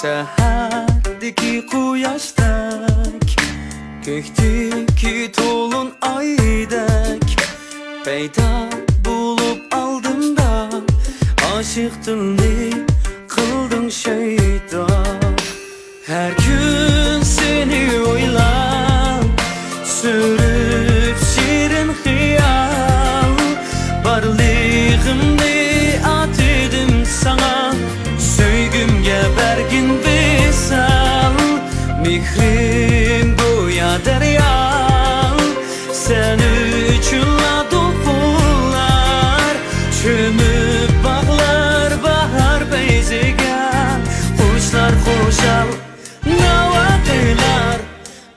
Səhərdəki quyaşdək, göktəki to'lin oydək, paydo bo'lib oldimda oshiq dilni qilding shaydo. Her gün seni o'ylab sürüp shirin xiyal, barlig'imni atidim sana, söygümge bergin visal. Mihrim go'yo daryo, sen uchunla to'lqinlar, cho'mib bog'lar bahar payziga, qushlar qo'shal navoqiylar,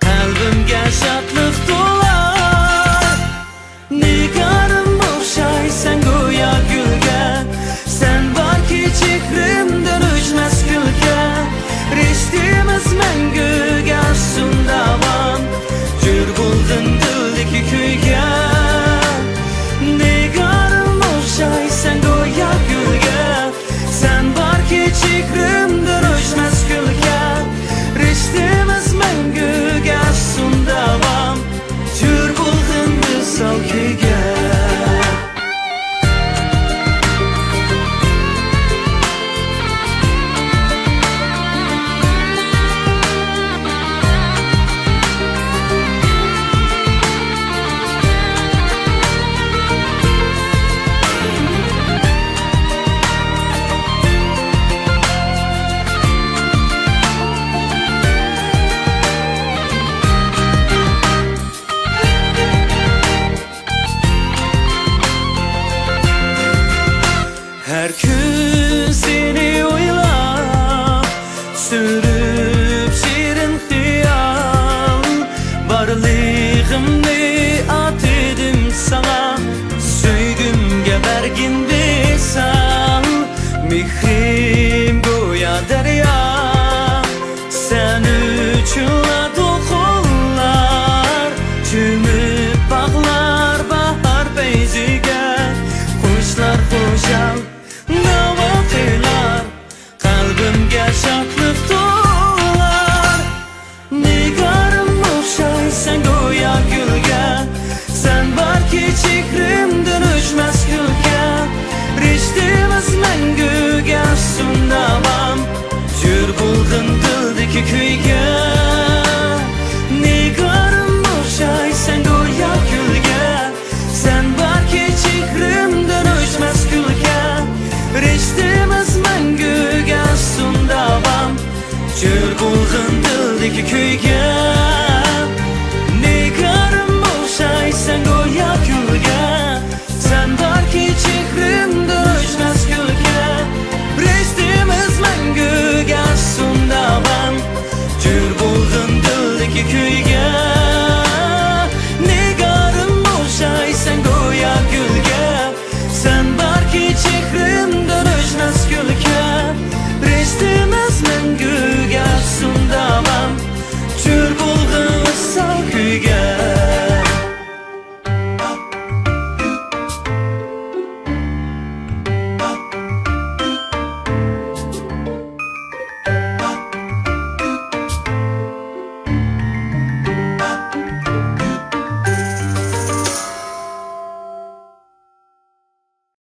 qalbimga shodlik to'lar. Nigorim o'xshaysan go'yo gulga, sen borki chehrimdan o'chmas kulga, rishtimiz manguga afsun davom, jur bo'lg'in dildagi kuyga. Nigorim o'xshaysan go'yo gulga, sen borki chehrimdan o'chmas kulga, rishtimiz manguga afsun davom, jur bo'lg'in dildagi kuyga. Her gün seni o'ylab sürüp shirin xiyal, barlig'imni atidim sana, söygümge bergin visal. Mihrim go'yo daryo, sen uchunla to'lqinlar, cho'mib bog'lar bahar payziga, qushlar qo'shal navoqiylar, qalbimga shodlik to'lar. Nigorim o'xshaysan go'yo gulga, sen borki chehrimdan o'chmas kulga, rishtimiz manguga afsun davom, jur bo'lg'in dildagi kuyga. Nigorim o'xshaysan go'yo gulga, sen borki chehrimdan o'chmas kulga, rishtimiz manguga afsun davom, jur bo'lg'in dildagi kuyga.